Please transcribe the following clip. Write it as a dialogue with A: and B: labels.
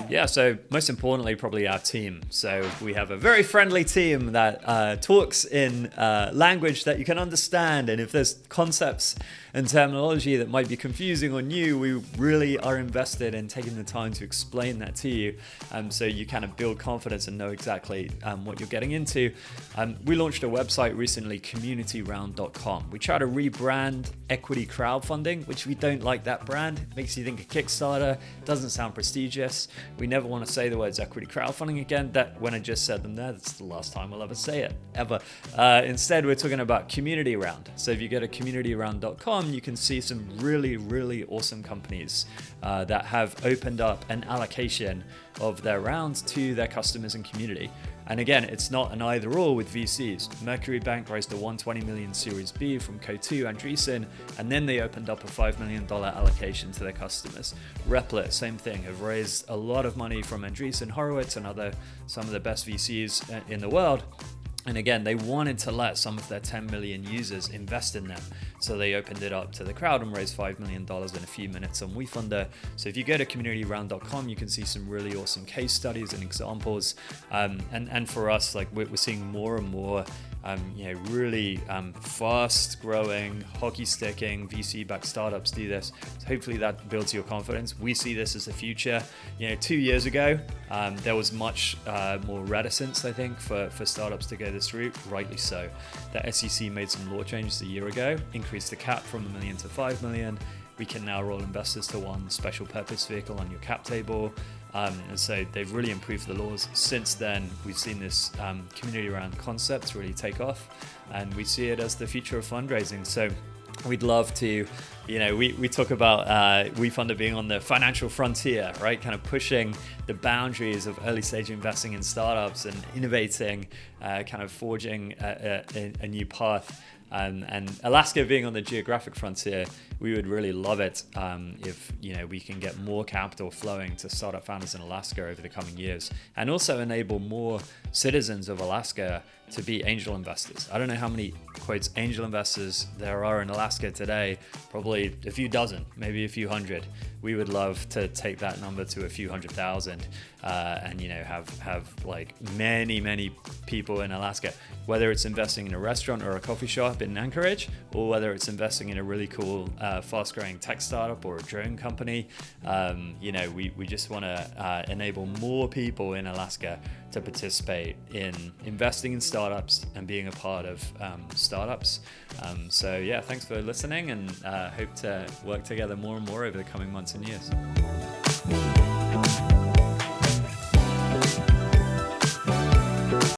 A: Yeah, so most importantly, probably our team. So we have a very friendly team that talks in language that you can understand. And if there's concepts and terminology that might be confusing or new, we really are invested in taking the time to explain that to you, so you kind of build confidence and know exactly what you're getting into. We launched a website recently, communityround.com. We try to rebrand equity crowdfunding, which we don't like that brand. It makes you think of Kickstarter, doesn't sound prestigious. We never want to say the words equity crowdfunding again. That when I just said them there, that's the last time we'll ever say it, ever. Instead, we're talking about community round. So if you go to communityround.com, you can see some really, really awesome companies that have opened up an allocation of their rounds to their customers and community. And again, it's not an either or with VCs. Mercury Bank raised a $120 million Series B from Co2 Andreessen, and then they opened up a $5 million allocation to their customers. Replit, same thing, have raised a lot of money from Andreessen Horowitz and some of the best VCs in the world. And again, they wanted to let some of their 10 million users invest in them. So they opened it up to the crowd and raised $5 million in a few minutes on Wefunder. So if you go to communityround.com, you can see some really awesome case studies and examples. And for us, like we're seeing more and more really fast growing, hockey sticking VC-backed startups do this. So hopefully that builds your confidence. We see this as the future. 2 years ago, there was much more reticence, I think, for startups to go this route, rightly so. The SEC made some law changes a year ago, increased the cap from $1 million to $5 million. We can now roll investors to one special purpose vehicle on your cap table. And so they've really improved the laws. Since then, we've seen this community round concept really take off, and we see it as the future of fundraising. So we'd love to, we talk about Wefunder being on the financial frontier, right? Kind of pushing the boundaries of early stage investing in startups and innovating, kind of forging a new path. And Alaska being on the geographic frontier, we would really love it if we can get more capital flowing to startup founders in Alaska over the coming years, and also enable more citizens of Alaska to be angel investors. I don't know how many, quotes, angel investors there are in Alaska today, probably a few dozen, maybe a few hundred. We would love to take that number to a few 100,000 and have like many people in Alaska, whether it's investing in a restaurant or a coffee shop in Anchorage, or whether it's investing in a really cool fast-growing tech startup or a drone company. We just want to enable more people in Alaska to participate in investing in startups and being a part of startups. So yeah, thanks for listening, and hope to work together more and more over the coming months and years.